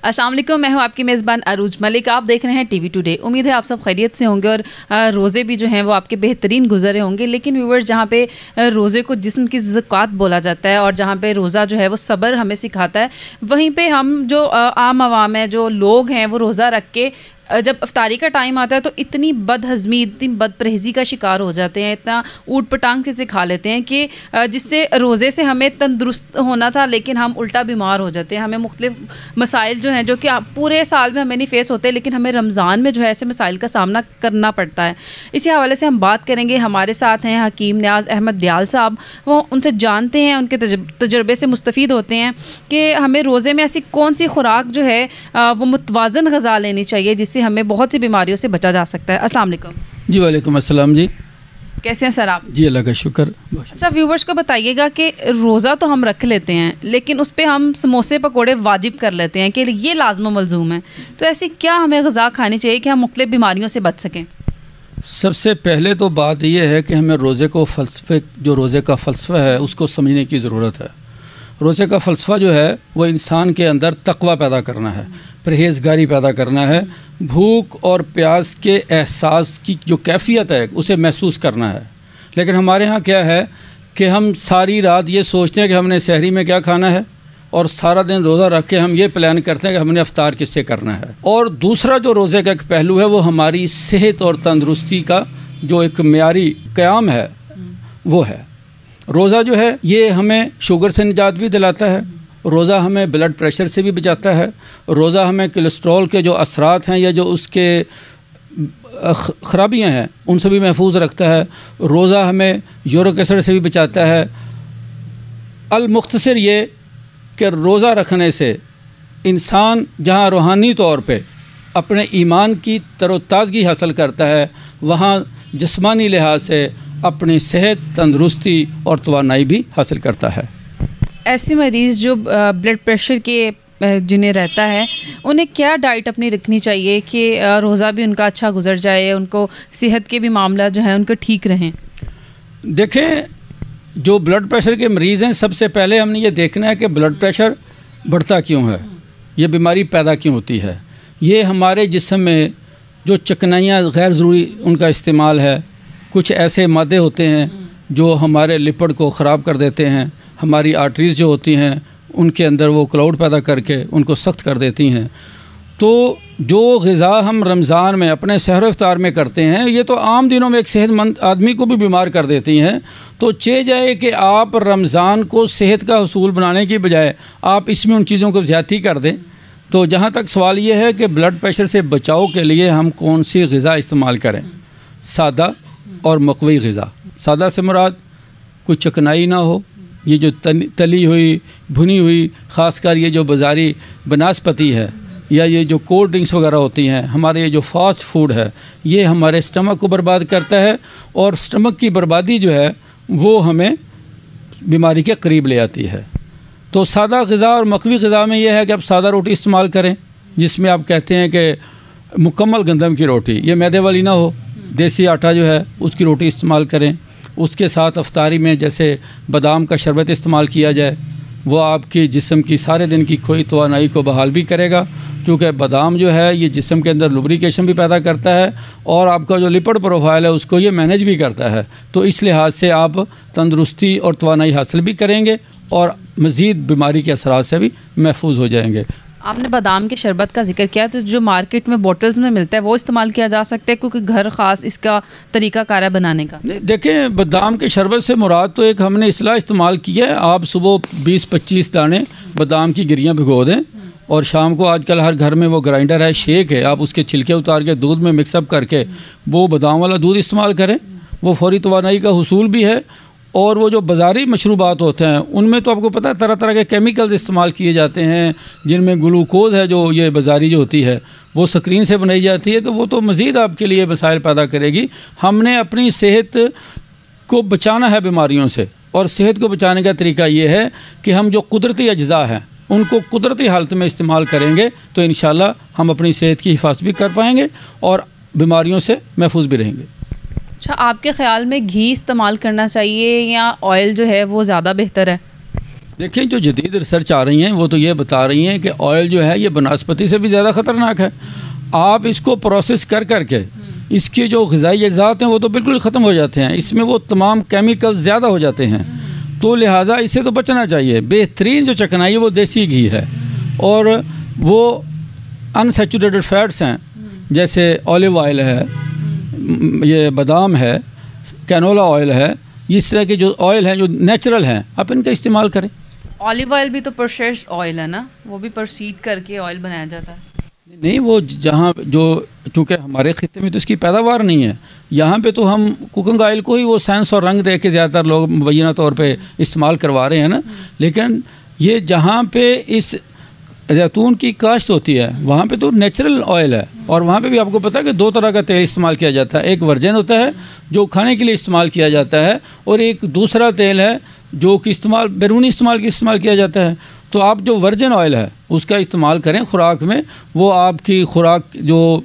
السلام علیکم، میں ہوں آپ کی میزبان عروج ملک. آپ دیکھ رہے ہیں ٹی وی ٹوڈے. امید ہے آپ سب خیریت سے ہوں گے اور روزے بھی جو ہیں وہ آپ کے بہترین گزرے ہوں گے. لیکن ویورز، جہاں پہ روزے کو جسم کی زکوٰۃ بولا جاتا ہے اور جہاں پہ روزہ جو ہے وہ صبر ہمیں سکھاتا ہے، وہیں پہ ہم جو عام عوام ہیں، جو لوگ ہیں، وہ روزہ رکھ کے جب افطاری کا ٹائم آتا ہے تو اتنی بد ہضمی، اتنی بد پرہیزی کا شکار ہو جاتے ہیں، اتنا اوٹ پٹانگ چیزیں کھا لیتے ہیں کہ جس سے روزے سے ہمیں تندرست ہونا تھا لیکن ہم الٹا بیمار ہو جاتے ہیں. ہمیں مختلف مسائل جو ہیں جو کہ پورے سال میں ہمیں نہیں فیس ہوتے، لیکن ہمیں رمضان میں جو ہے ایسے مسائل کا سامنا کرنا پڑتا ہے. اسی حوالے سے ہم بات کریں گے. ہمارے ساتھ ہیں حکیم نیاز احمد دیال صاحب. وہ ان سے جانتے ہیں، ان کے تجربے سے مستفید ہوتے ہیں کہ ہمیں روزے میں ایسی کون سی خوراک جو ہے وہ متوازن غذا لینی چاہیے جس سے ہمیں بہت سی بیماریوں سے بچا جا سکتا ہے. السلام علیکم. جی وعلیکم السلام. جی کیسے ہیں سر آپ؟ جی اللہ کا شکر. اچھا، ویورز کو بتائیے گا کہ روزہ تو ہم رکھ لیتے ہیں لیکن اس پہ ہم سموسے پکوڑے واجب کر لیتے ہیں کہ یہ لازم و ملزوم ہے. تو ایسی کیا ہمیں غذا کھانی چاہیے کہ ہم مختلف بیماریوں سے بچ سکیں؟ سب سے پہلے تو بات یہ ہے کہ ہمیں روزے کو جو روزے کا فلسفہ ہے اس کو سمجھنے کی ضرورت ہے. روزے کا فلسفہ جو ہے وہ انسان کے اندر تقوی پیدا کرنا ہے، پرہیزگاری پیدا کرنا ہے، بھوک اور پیاس کے احساس کی جو کیفیت ہے اسے محسوس کرنا ہے. لیکن ہمارے ہاں کیا ہے کہ ہم ساری رات یہ سوچتے ہیں کہ ہم نے سحری میں کیا کھانا ہے، اور سارا دن روزہ رکھ کے ہم یہ پلان کرتے ہیں کہ ہم نے افطار کس سے کرنا ہے. اور دوسرا جو روزے کا ایک پہلو ہے وہ ہماری صحت اور تندرستی کا جو ایک معیاری قیام ہے وہ ہے. روزہ جو ہے یہ ہمیں شوگر سے نجات بھی دلاتا ہے، روزہ ہمیں بلڈ پریشر سے بھی بچاتا ہے، روزہ ہمیں کولیسٹرول کے جو اثرات ہیں یا جو اس کے خرابیاں ہیں ان سے بھی محفوظ رکھتا ہے، روزہ ہمیں یورک ایسڈ سے بھی بچاتا ہے. المختصر یہ کہ روزہ رکھنے سے انسان جہاں روحانی طور پہ اپنے ایمان کی تر و تازگی حاصل کرتا ہے، وہاں جسمانی لحاظ سے اپنی صحت، تندرستی اور توانائی بھی حاصل کرتا ہے. ایسے مریض جو بلڈ پریشر کے جنہیں رہتا ہے انہیں کیا ڈائٹ اپنی رکھنی چاہیے کہ روزہ بھی ان کا اچھا گزر جائے، ان کو صحت کے بھی معاملہ جو ہیں ان کو ٹھیک رہیں؟ دیکھیں، جو بلڈ پریشر کے مریض ہیں سب سے پہلے ہم نے یہ دیکھنا ہے کہ بلڈ پریشر بڑھتا کیوں ہے، یہ بیماری پیدا کیوں ہوتی ہے. یہ ہمارے جسم میں جو چکنائیاں غیر ضروری ان کا استعمال ہے، کچھ ایسے مادے ہوتے ہیں جو ہمارے لپڈ کو خراب کر دیتے ہیں، ہماری آرٹریز جو ہوتی ہیں ان کے اندر وہ کلاؤڈ پیدا کر کے ان کو سخت کر دیتی ہیں. تو جو غذا ہم رمضان میں اپنے سحر و افطار میں کرتے ہیں یہ تو عام دنوں میں ایک صحت مند آدمی کو بھی بیمار کر دیتی ہیں. تو چاہے جائے کہ آپ رمضان کو صحت کا حصول بنانے کی بجائے آپ اس میں ان چیزوں کو زیادتی کر دیں. تو جہاں تک سوال یہ ہے کہ بلڈ پریشر سے بچاؤ کے لیے ہم کون سی غذا استعمال کریں، سادہ اور مقوی غذا. سادہ سے مراد کوئی چکنائی نہ ہو، یہ جو تلی ہوئی بھنی ہوئی، خاص کر یہ جو بازاری بناسپتی ہے یا یہ جو کولڈ ڈرنکس وغیرہ ہوتی ہیں، ہمارے یہ جو فاسٹ فوڈ ہے یہ ہمارے اسٹمک کو برباد کرتا ہے، اور اسٹمک کی بربادی جو ہے وہ ہمیں بیماری کے قریب لے آتی ہے. تو سادہ غذا اور مقوی غذا میں یہ ہے کہ آپ سادہ روٹی استعمال کریں جس میں آپ کہتے ہیں کہ مکمل گندم کی روٹی، یہ میدے والی نہ ہو، دیسی آٹا جو ہے اس کی روٹی استعمال کریں. اس کے ساتھ افطاری میں جیسے بادام کا شربت استعمال کیا جائے، وہ آپ کی جسم کی سارے دن کی کھوئی توانائی کو بحال بھی کرے گا، کیونکہ بادام جو ہے یہ جسم کے اندر لوبریکیشن بھی پیدا کرتا ہے اور آپ کا جو لپڈ پروفائل ہے اس کو یہ مینیج بھی کرتا ہے. تو اس لحاظ سے آپ تندرستی اور توانائی حاصل بھی کریں گے اور مزید بیماری کے اثرات سے بھی محفوظ ہو جائیں گے. آپ نے بادام کے شربت کا ذکر کیا، تو جو مارکیٹ میں بوٹلز میں ملتا ہے وہ استعمال کیا جا سکتا ہے کیونکہ گھر خاص اس کا طریقہ کار ہے بنانے کا؟ دیکھیں، بادام کے شربت سے مراد تو ایک ہم نے اصطلاح استعمال کی ہے. آپ صبح 20-25 دانے بادام کی گریاں بھگو دیں اور شام کو آج کل ہر گھر میں وہ گرائنڈر ہے، شیک ہے، آپ اس کے چھلکے اتار کے دودھ میں مکس اپ کر کے وہ بادام والا دودھ استعمال کریں. وہ فوری توانائی کا حصول بھی ہے. اور وہ جو بازاری مشروبات ہوتے ہیں ان میں تو آپ کو پتہ ہے طرح طرح کے کیمیکلز استعمال کیے جاتے ہیں، جن میں گلوکوز ہے جو یہ بازاری جو ہوتی ہے وہ سکرین سے بنائی جاتی ہے، تو وہ تو مزید آپ کے لیے مسائل پیدا کرے گی. ہم نے اپنی صحت کو بچانا ہے بیماریوں سے، اور صحت کو بچانے کا طریقہ یہ ہے کہ ہم جو قدرتی اجزاء ہیں ان کو قدرتی حالت میں استعمال کریں گے تو انشاءاللہ ہم اپنی صحت کی حفاظت بھی کر پائیں گے اور بیماریوں سے محفوظ بھی رہیں گے. اچھا، آپ کے خیال میں گھی استعمال کرنا چاہیے یا آئل جو ہے وہ زیادہ بہتر ہے؟ دیکھیں جو جدید ریسرچ آ رہی ہیں وہ تو یہ بتا رہی ہیں کہ آئل جو ہے یہ بنسپتی سے بھی زیادہ خطرناک ہے. آپ اس کو پروسیس کر کے اس کے جو غذائی اجزاء ہیں وہ تو بالکل ختم ہو جاتے ہیں, اس میں وہ تمام کیمیکل زیادہ ہو جاتے ہیں, تو لہٰذا اسے تو بچنا چاہیے. بہترین جو چکنائی ہے وہ دیسی گھی ہے, اور وہ انسیچوریٹڈ فیٹس ہیں جیسے اولیو آئل ہے, یہ بادام ہے, کینولا آئل ہے, اس طرح کے جو آئل ہیں جو نیچرل ہیں آپ ان کا استعمال کریں. اولیو آئل بھی تو پروسیسڈ آئل ہے نا, وہ بھی پروسیڈ کر کے آئل بنایا جاتا ہے. نہیں, وہ جہاں جو چونکہ ہمارے خطے میں تو اس کی پیداوار نہیں ہے, یہاں پہ تو ہم کوکنگ آئل کو ہی وہ سائنس اور رنگ دے کے زیادہ تر لوگ مبینہ طور پہ استعمال کروا رہے ہیں نا. لیکن یہ جہاں پہ اس زیتون کی کاشت ہوتی ہے وہاں پہ تو نیچرل آئل ہے, اور وہاں پہ بھی آپ کو پتہ ہے کہ 2 طرح کا تیل استعمال کیا جاتا ہے. ایک ورجن ہوتا ہے جو کھانے کے لیے استعمال کیا جاتا ہے, اور ایک دوسرا تیل ہے جو کہ بیرونی استعمال کیا جاتا ہے. تو آپ جو ورجن آئل ہے اس کا استعمال کریں خوراک میں, وہ آپ کی خوراک جو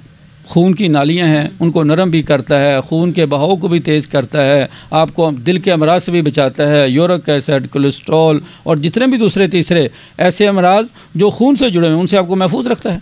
خون کی نالیاں ہیں ان کو نرم بھی کرتا ہے, خون کے بہاؤ کو بھی تیز کرتا ہے, آپ کو دل کے امراض سے بھی بچاتا ہے, یورک ایسڈ, کولیسٹرول اور جتنے بھی دوسرے تیسرے ایسے امراض جو خون سے جڑے ہیں ان سے آپ کو محفوظ رکھتا ہے.